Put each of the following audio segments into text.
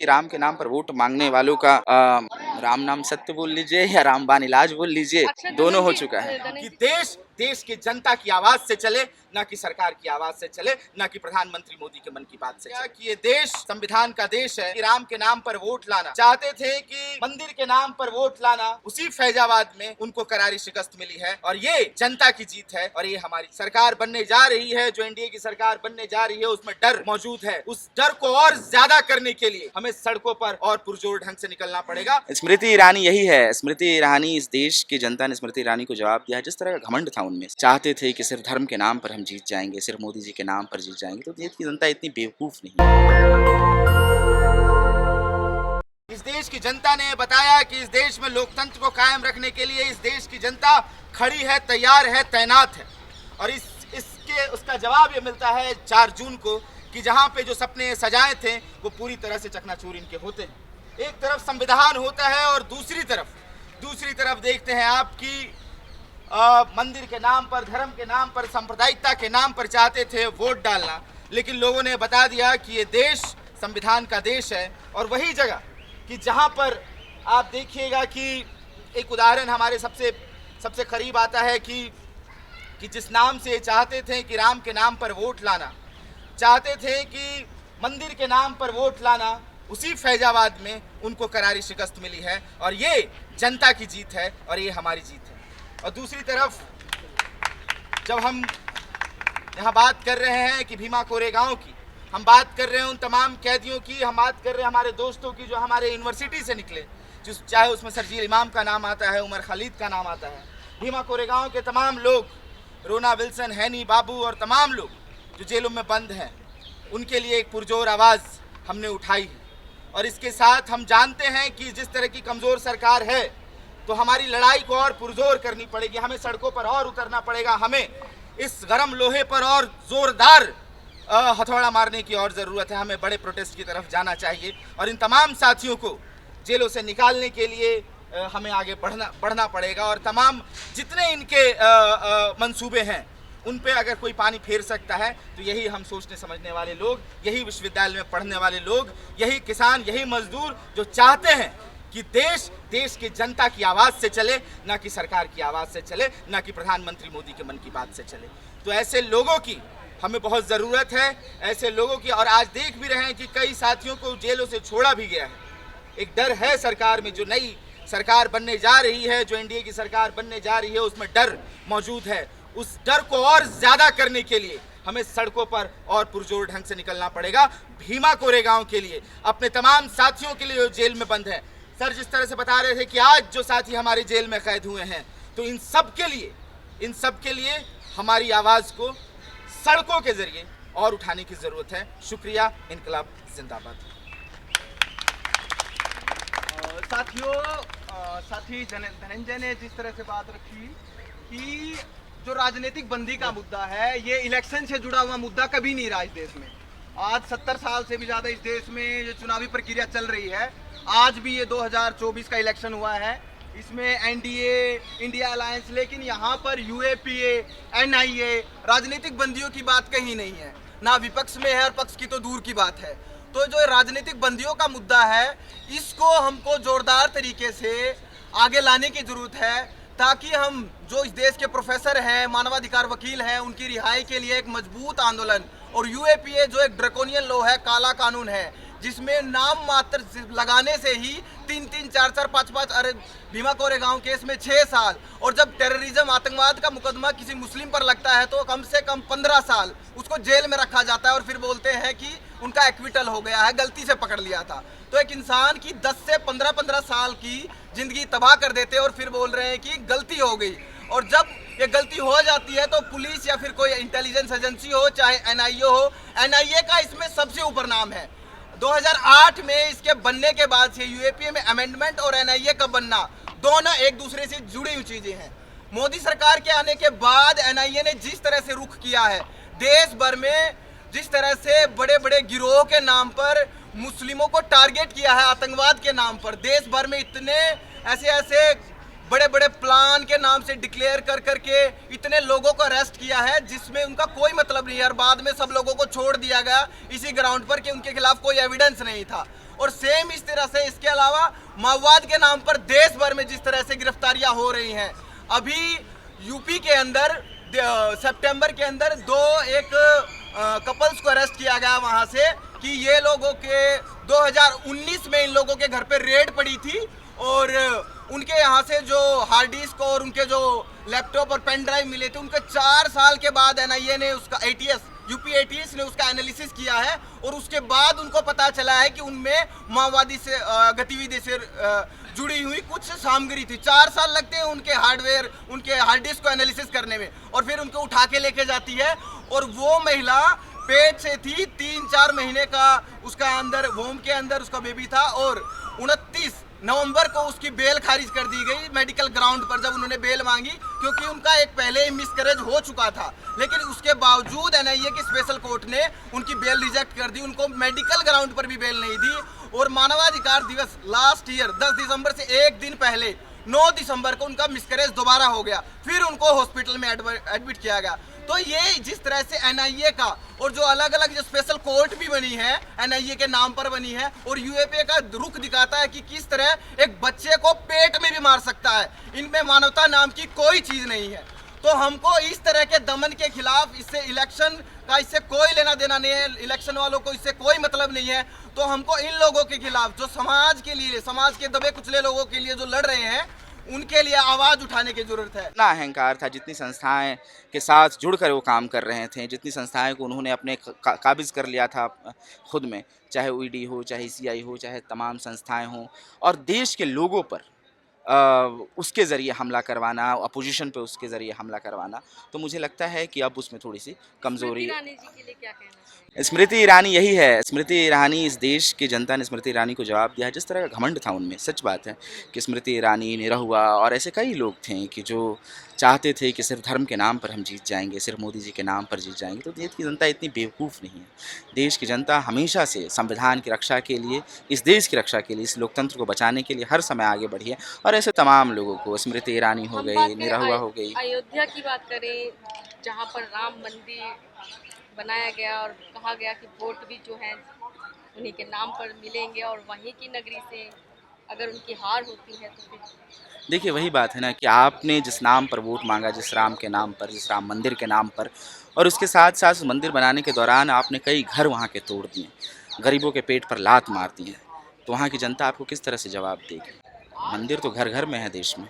राम के नाम पर वोट मांगने वालों का राम नाम सत्य बोल लीजिए या रामबान इलाज बोल लीजिए, दोनों हो चुका है कि देश देश की जनता की आवाज से चले, ना कि सरकार की आवाज से चले, ना कि प्रधानमंत्री मोदी के मन की बात से चले। कि ये देश संविधान का देश है। कि राम के नाम पर वोट लाना चाहते थे, कि मंदिर के नाम पर वोट लाना, उसी फैजाबाद में उनको करारी शिकस्त मिली है और ये जनता की जीत है। और ये हमारी सरकार बनने जा रही है, जो एनडीए की सरकार बनने जा रही है, उसमें डर मौजूद है। उस डर को और ज्यादा करने के लिए हमें सड़कों पर और पुरजोर ढंग से निकलना पड़ेगा। स्मृति ईरानी यही है। स्मृति ईरानी, इस देश की जनता ने स्मृति ईरानी को जवाब दिया। जिस तरह का घमंड था उनमें, चाहते थे कि सिर्फ धर्म के नाम पर हम जीत जाएंगे, सिर्फ मोदी जी के नाम पर जीत जाएंगे, तो देश की जनता इतनी बेवकूफ नहीं है। इस देश की जनता ने बताया कि इस देश में लोकतंत्र को कायम रखने के लिए इस देश की जनता खड़ी है, तैयार है, तैनात है। और इसके उसका जवाब ये मिलता है 4 जून को, कि जहां पे जो सपने सजाए थे वो पूरी तरह से चकनाचूर इनके होते हैं। एक तरफ संविधान होता है और दूसरी तरफ देखते हैं आपकी मंदिर के नाम पर, धर्म के नाम पर, सांप्रदायिकता के नाम पर चाहते थे वोट डालना। लेकिन लोगों ने बता दिया कि ये देश संविधान का देश है। और वही जगह कि जहां पर आप देखिएगा कि एक उदाहरण हमारे सबसे करीब आता है कि जिस नाम से चाहते थे कि राम के नाम पर वोट लाना, चाहते थे कि मंदिर के नाम पर वोट लाना, उसी फैजाबाद में उनको करारी शिकस्त मिली है। और ये जनता की जीत है और ये हमारी जीत है। और दूसरी तरफ जब हम यहाँ बात कर रहे हैं कि भीमा कोरेगांव की, हम बात कर रहे हैं उन तमाम कैदियों की, हम बात कर रहे हैं हमारे दोस्तों की जो हमारे यूनिवर्सिटी से निकले, चाहे उसमें सरजील इमाम का नाम आता है, उमर खालिद का नाम आता है, भीमा कोरेगांव के तमाम लोग, रोना विल्सन, हैनी बाबू और तमाम लोग जो जेलों में बंद हैं, उनके लिए एक पुरजोर आवाज़ हमने उठाई है। और इसके साथ हम जानते हैं कि जिस तरह की कमज़ोर सरकार है, तो हमारी लड़ाई को और पुरजोर करनी पड़ेगी, हमें सड़कों पर और उतरना पड़ेगा, हमें इस गरम लोहे पर और ज़ोरदार हथौड़ा मारने की और ज़रूरत है। हमें बड़े प्रोटेस्ट की तरफ जाना चाहिए और इन तमाम साथियों को जेलों से निकालने के लिए हमें आगे बढ़ना पड़ेगा। और तमाम जितने इनके मंसूबे हैं, उन पे अगर कोई पानी फेर सकता है तो यही हम सोचने समझने वाले लोग, यही विश्वविद्यालय में पढ़ने वाले लोग, यही किसान, यही मजदूर जो चाहते हैं कि देश की जनता की आवाज़ से चले, ना कि सरकार की आवाज़ से चले, ना कि प्रधानमंत्री मोदी के मन की बात से चले। तो ऐसे लोगों की हमें बहुत ज़रूरत है, ऐसे लोगों की। और आज देख भी रहे हैं कि कई साथियों को जेलों से छोड़ा भी गया है। एक डर है सरकार में, जो नई सरकार बनने जा रही है, जो एनडीए की सरकार बनने जा रही है, उसमें डर मौजूद है। उस डर को और ज़्यादा करने के लिए हमें सड़कों पर और पुरजोर ढंग से निकलना पड़ेगा। भीमा कोरेगांव के लिए, अपने तमाम साथियों के लिए जो जेल में बंद हैं, सर जिस तरह से बता रहे थे कि आज जो साथी हमारे जेल में कैद हुए हैं, तो इन सब के लिए हमारी आवाज़ को सड़कों के जरिए और उठाने की ज़रूरत है। शुक्रिया। इनकलाब जिंदाबाद। साथी धनंजय ने जिस तरह से बात रखी कि जो राजनीतिक बंदी का मुद्दा है, ये इलेक्शन से जुड़ा हुआ मुद्दा कभी नहीं रहा इस देश में। आज 70 साल से भी ज़्यादा इस देश में ये चुनावी प्रक्रिया चल रही है। आज भी ये 2024 का इलेक्शन हुआ है, इसमें एनडीए, इंडिया अलायंस, लेकिन यहाँ पर यूएपीए, एनआईए, राजनीतिक बंदियों की बात कहीं नहीं है, ना विपक्ष में है और पक्ष की तो दूर की बात है। तो जो राजनीतिक बंदियों का मुद्दा है, इसको हमको जोरदार तरीके से आगे लाने की ज़रूरत है, ताकि हम जो इस देश के प्रोफेसर हैं, मानवाधिकार वकील हैं, उनकी रिहाई के लिए एक मजबूत आंदोलन, और यूएपीए जो एक ड्रैकोनियन लॉ है, काला कानून है, जिसमें नाम मात्र लगाने से ही 3-3, 4-4, 5-5, अरे भीमा कोरेगांव केस में 6 साल, और जब टेररिज्म, आतंकवाद का मुकदमा किसी मुस्लिम पर लगता है तो कम से कम 15 साल उसको जेल में रखा जाता है, और फिर बोलते हैं कि उनका एक्विटल हो गया है, गलती से पकड़ लिया था। तो एक इंसान की 10 से 15-15 साल की ज़िंदगी तबाह कर देते हैं और फिर बोल रहे हैं कि गलती हो गई। और जब ये गलती हो जाती है तो पुलिस या फिर कोई इंटेलिजेंस एजेंसी हो, चाहे एनआईए हो, एनआईए का इसमें सबसे ऊपर नाम है। 2008 में इसके बनने के बाद से यूएपीए में अमेंडमेंट और एनआईए का बनना, दोनों एक दूसरे से जुड़ी हुई चीज़ें हैं। मोदी सरकार के आने के बाद एनआईए ने जिस तरह से रुख किया है, देश भर में जिस तरह से बड़े बड़े गिरोह के नाम पर मुस्लिमों को टारगेट किया है, आतंकवाद के नाम पर, देश भर में इतने ऐसे बड़े बड़े प्लान के नाम से डिक्लेयर कर करके इतने लोगों को अरेस्ट किया है, जिसमें उनका कोई मतलब नहीं है, और बाद में सब लोगों को छोड़ दिया गया इसी ग्राउंड पर कि उनके खिलाफ कोई एविडेंस नहीं था। और सेम इस तरह से इसके अलावा माओवाद के नाम पर देश भर में जिस तरह से गिरफ्तारियां हो रही हैं, अभी यूपी के अंदर सितंबर के अंदर एक कपल्स को अरेस्ट किया गया वहां से कि ये लोगों के 2019 में इन लोगों के घर पे रेड पड़ी थी और उनके यहाँ से जो हार्ड डिस्क और उनके जो लैपटॉप और पेन ड्राइव मिले थे, उनके 4 साल के बाद एनआईए ने उसका यूपी एटीएस ने उसका एनालिसिस किया है और उसके बाद उनको पता चला है कि उनमें माओवादी से गतिविधि से जुड़ी हुई कुछ सामग्री थी। 4 साल लगते हैं उनके हार्डवेयर, उनके हार्ड डिस्क को एनालिसिस करने में, और फिर उनको उठा के लेके जाती है। और वो महिला पेट से थी, 3-4 महीने का उसका अंदर वोम के अंदर उसका बेबी था, और 29 नवंबर को उसकी बेल खारिज कर दी गई मेडिकल ग्राउंड पर, जब उन्होंने बेल मांगी, क्योंकि उनका एक पहले ही मिसकैरेज हो चुका था। लेकिन उसके बावजूद एनआईए की स्पेशल कोर्ट ने उनकी बेल रिजेक्ट कर दी, उनको मेडिकल ग्राउंड पर भी बेल नहीं दी। और मानवाधिकार दिवस लास्ट ईयर 10 दिसंबर से एक दिन पहले 9 दिसंबर को उनका मिसकैरेज दोबारा हो गया, फिर उनको हॉस्पिटल में एडमिट किया गया। तो ये जिस तरह से एनआईए का और जो अलग अलग जो स्पेशल कोर्ट भी बनी है एनआईए के नाम पर बनी है, और यूएपीए का रुख दिखाता है कि किस तरह एक बच्चे को पेट में भी मार सकता है। इनमें मानवता नाम की कोई चीज नहीं है। तो हमको इस तरह के दमन के खिलाफ, इससे इलेक्शन का इससे कोई लेना देना नहीं है, इलेक्शन वालों को इससे कोई मतलब नहीं है। तो हमको इन लोगों के खिलाफ जो समाज के लिए, समाज के दबे कुचले लोगों के लिए जो लड़ रहे हैं, उनके लिए आवाज उठाने की जरूरत है। इतना अहंकार था, जितनी संस्थाएं के साथ जुड़कर वो काम कर रहे थे, जितनी संस्थाएं को उन्होंने अपने काबिज कर लिया था खुद में, चाहे ईडी हो, चाहे सीआई हो, चाहे तमाम संस्थाएं हों, और देश के लोगों पर उसके ज़रिए हमला करवाना, अपोजिशन पे उसके ज़रिए हमला करवाना, तो मुझे लगता है कि अब उसमें थोड़ी सी कमज़ोरी। स्मृति ईरानी जी के लिए क्या कहना चाहिए? स्मृति ईरानी यही है, स्मृति ईरानी, इस देश की जनता ने स्मृति ईरानी को जवाब दिया है। जिस तरह का घमंड था उनमें, सच बात है कि स्मृति ईरानी, निरहुआ और ऐसे कई लोग थे कि जो चाहते थे कि सिर्फ धर्म के नाम पर हम जीत जाएंगे, सिर्फ मोदी जी के नाम पर जीत जाएंगे। तो देश की जनता इतनी बेवकूफ़ नहीं है। देश की जनता हमेशा से संविधान की रक्षा के लिए, इस देश की रक्षा के लिए, इस लोकतंत्र को बचाने के लिए हर समय आगे बढ़ी है। और ऐसे तमाम लोगों को, स्मृति ईरानी हो गई, निरहुआ हो गई। अयोध्या की बात करें, जहाँ पर राम मंदिर बनाया गया और कहा गया कि वोट भी जो है उन्हीं के नाम पर मिलेंगे, और वहीं की नगरी से अगर उनकी हार होती है तो फिर देखिए, वही बात है ना कि आपने जिस नाम पर वोट मांगा, जिस राम के नाम पर, जिस राम मंदिर के नाम पर, और उसके साथ साथ उस मंदिर बनाने के दौरान आपने कई घर वहाँ के तोड़ दिए, गरीबों के पेट पर लात मार दी है, तो वहाँ की जनता आपको किस तरह से जवाब देगी? मंदिर तो घर घर में है देश में,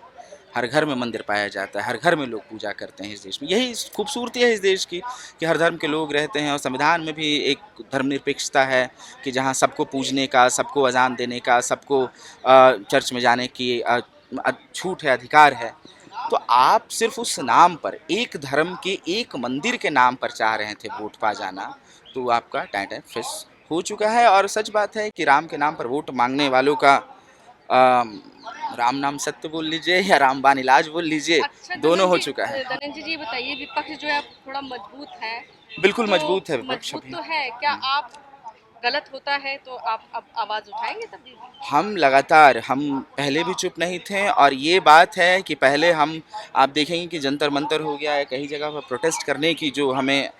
हर घर में मंदिर पाया जाता है, हर घर में लोग पूजा करते हैं इस देश में। यही खूबसूरती है इस देश की कि हर धर्म के लोग रहते हैं, और संविधान में भी एक धर्मनिरपेक्षता है कि जहाँ सबको पूजने का, सबको अजान देने का, सबको चर्च में जाने की छूट है, अधिकार है। तो आप सिर्फ उस नाम पर, एक धर्म के एक मंदिर के नाम पर चाह रहे थे वोट पा जाना, तो आपका टाइम फिश हो चुका है। और सच बात है कि राम के नाम पर वोट मांगने वालों का राम नाम सत्य बोल लीजिए या रामबान इलाज बोल लीजिए, अच्छा, दोनों हो चुका है। धनंजय जी बताइए, विपक्ष जो है थोड़ा मजबूत है, बिल्कुल तो मजबूत है विपक्ष मजबूत भी। तो है, क्या आप गलत होता है तो आप अब आवाज उठाएंगे तब? हम लगातार, हम पहले भी चुप नहीं थे, और ये बात है कि पहले हम, आप देखेंगे कि जंतर मंतर हो गया है, कई जगह पर प्रोटेस्ट करने की जो हमें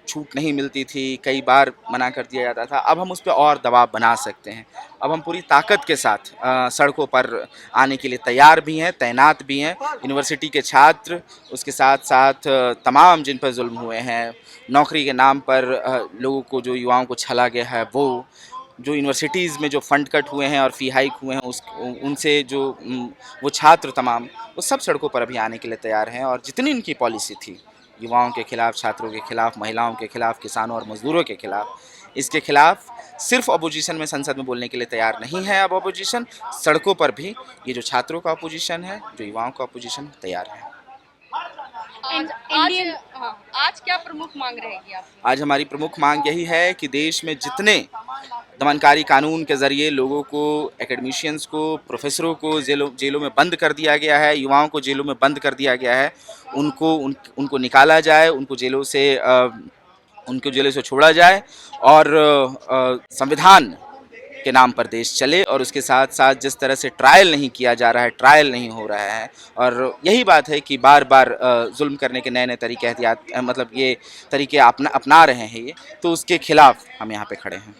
छूट नहीं मिलती थी, कई बार मना कर दिया जाता था। अब हम उस पर और दबाव बना सकते हैं। अब हम पूरी ताकत के साथ सड़कों पर आने के लिए तैयार भी हैं, तैनात भी हैं। यूनिवर्सिटी के छात्र, उसके साथ साथ तमाम जिन पर जुल्म हुए हैं, नौकरी के नाम पर लोगों को, जो युवाओं को छला गया है, वो जो यूनिवर्सिटीज़ में जो फ़ंड कट हुए हैं और फ़ी हाइक हुए हैं, उनसे जो वो छात्र तमाम, वो सब सड़कों पर अभी आने के लिए तैयार हैं। और जितनी इनकी पॉलिसी थी युवाओं के खिलाफ, छात्रों के खिलाफ, महिलाओं के खिलाफ, किसानों और मज़दूरों के खिलाफ, इसके खिलाफ सिर्फ अपोजिशन में संसद में बोलने के लिए तैयार नहीं है। अब अपोजिशन सड़कों पर भी, ये जो छात्रों का अपोजिशन है, जो युवाओं का अपोजिशन, तैयार है। आज क्या प्रमुख मांग रहेगी आप? आज हमारी प्रमुख मांग यही है कि देश में जितने दमनकारी कानून के ज़रिए लोगों को, एकेडमिशियंस को, प्रोफेसरों को जेलों में बंद कर दिया गया है, युवाओं को जेलों में बंद कर दिया गया है, उनको निकाला जाए, उनको जेलों से छोड़ा जाए, और संविधान के नाम पर देश चले। और उसके साथ साथ जिस तरह से ट्रायल नहीं किया जा रहा है, ट्रायल नहीं हो रहा है, और यही बात है कि बार बार जुल्म करने के नए नए तरीके, मतलब ये तरीके अपना रहे हैं ये, तो उसके खिलाफ हम यहाँ पे खड़े हैं।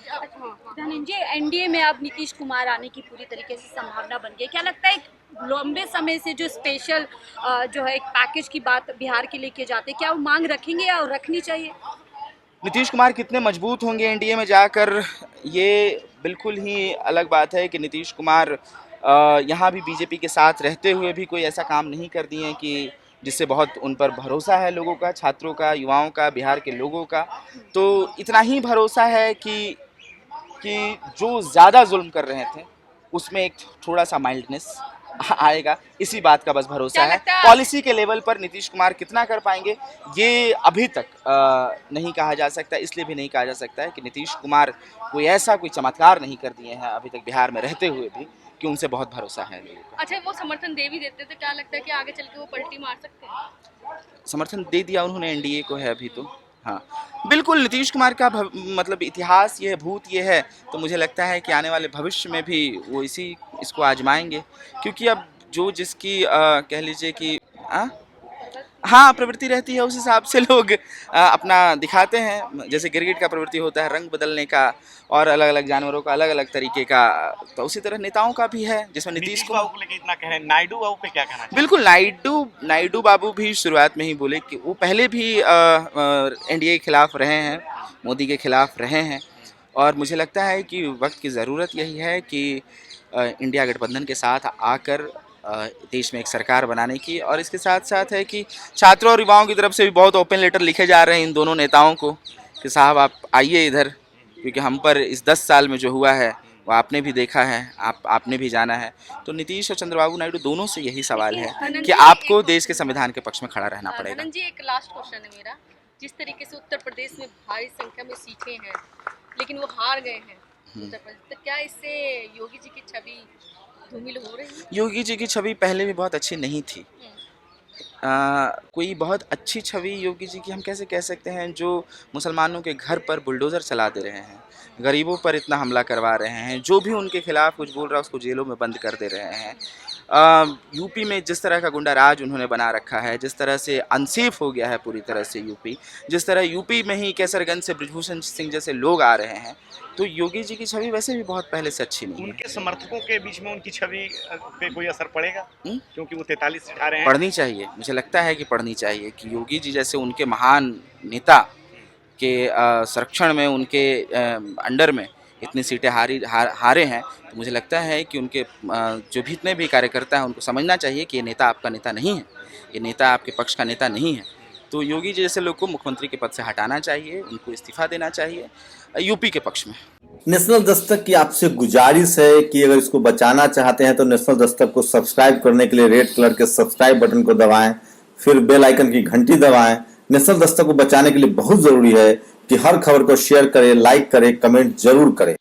धनंजय, एनडीए में अब नीतीश कुमार आने की पूरी तरीके से संभावना बन गई। क्या लगता है एक लंबे समय से जो स्पेशल जो है एक पैकेज की बात बिहार के लिए की जाती है, क्या वो मांग रखेंगे या रखनी चाहिए? नीतीश कुमार कितने मजबूत होंगे एनडीए में जाकर, ये बिल्कुल ही अलग बात है कि नीतीश कुमार यहाँ भी बीजेपी के साथ रहते हुए भी कोई ऐसा काम नहीं कर दिए कि जिससे बहुत उन पर भरोसा है लोगों का, छात्रों का, युवाओं का, बिहार के लोगों का। तो इतना ही भरोसा है कि जो ज़्यादा जुल्म कर रहे थे उसमें एक थोड़ा सा माइल्डनेस आएगा, इसी बात का बस भरोसा है। पॉलिसी के लेवल पर नीतीश कुमार कितना कर पाएंगे ये अभी तक नहीं कहा जा सकता। इसलिए भी नहीं कहा जा सकता है कि नीतीश कुमार कोई चमत्कार नहीं कर दिए हैं अभी तक बिहार में रहते हुए भी कि उनसे बहुत भरोसा है लोगों का। अच्छा, वो समर्थन दे भी देते तो क्या लगता है कि आगे चल के वो पलटी मार सकते हैं? समर्थन दे दिया उन्होंने एनडीए को है अभी तो। हाँ बिल्कुल, नीतीश कुमार का मतलब इतिहास ये है, भूत ये है, तो मुझे लगता है कि आने वाले भविष्य में भी वो इसको आजमाएंगे, क्योंकि अब जो जिसकी कह लीजिए कि हाँ प्रवृत्ति रहती है उस हिसाब से लोग अपना दिखाते हैं। जैसे गिरगिट का प्रवृत्ति होता है रंग बदलने का, और अलग अलग जानवरों का अलग अलग तरीके का, तो उसी तरह नेताओं का भी है, जिसमें नीतीश को बाबू को लेकर इतना कह रहे हैं, नायडू बाबू पे क्या कहना चाहिए? बिल्कुल, नायडू बाबू भी शुरुआत में ही बोले कि वो पहले भी एनडीए के खिलाफ रहे हैं, मोदी के खिलाफ रहे हैं, और मुझे लगता है कि वक्त की ज़रूरत यही है कि इंडिया गठबंधन के साथ आकर देश में एक सरकार बनाने की। और इसके साथ साथ है कि छात्रों और युवाओं की तरफ से भी बहुत ओपन लेटर लिखे जा रहे हैं इन दोनों नेताओं को कि साहब आप आइए इधर, क्योंकि हम पर इस 10 साल में जो हुआ है वो आपने भी देखा है, आपने भी जाना है। तो नीतीश और चंद्रबाबू नायडू दोनों से यही सवाल है कि आपको देश के संविधान के पक्ष में खड़ा रहना पड़ेगा। धनंजय, एक लास्ट क्वेश्चन है मेरा। जिस तरीके से उत्तर प्रदेश में भारी संख्या में सीटें हैं लेकिन वो हार गए हैं उत्तर प्रदेश, तो क्या इससे योगी जी की छवि धूमिल हो रही है? योगी जी की छवि पहले भी बहुत अच्छी नहीं थी। कोई बहुत अच्छी छवि योगी जी की हम कैसे कह सकते हैं, जो मुसलमानों के घर पर बुलडोज़र चला दे रहे हैं, गरीबों पर इतना हमला करवा रहे हैं, जो भी उनके खिलाफ कुछ बोल रहा है उसको जेलों में बंद कर दे रहे हैं। यूपी में जिस तरह का गुंडा राज उन्होंने बना रखा है, जिस तरह से अनसेफ हो गया है पूरी तरह से यूपी, जिस तरह यूपी में ही कैसरगंज से ब्रिजभूषण सिंह जैसे लोग आ रहे हैं, तो योगी जी की छवि वैसे भी बहुत पहले से अच्छी नहीं है। उनके समर्थकों के बीच में उनकी छवि पे कोई असर पड़ेगा? क्योंकि वो 43 सीट आ रहे हैं। पढ़नी चाहिए, मुझे लगता है कि पढ़नी चाहिए कि योगी जी जैसे उनके महान नेता के संरक्षण में, उनके अंडर में इतनी सीटें हारे हैं, तो मुझे लगता है कि उनके जो भी इतने भी कार्यकर्ता हैं उनको समझना चाहिए कि ये नेता आपका नेता नहीं है, ये नेता आपके पक्ष का नेता नहीं है। तो योगी जी जैसे लोग को मुख्यमंत्री के पद से हटाना चाहिए, उनको इस्तीफा देना चाहिए यूपी के पक्ष में। नेशनल दस्तक की आपसे गुजारिश है कि अगर इसको बचाना चाहते हैं तो नेशनल दस्तक को सब्सक्राइब करने के लिए रेड कलर के सब्सक्राइब बटन को दबाएं, फिर बेल आइकन की घंटी दबाएं। नेशनल दस्तक को बचाने के लिए बहुत जरूरी है कि हर खबर को शेयर करें, लाइक करें, कमेंट जरूर करें।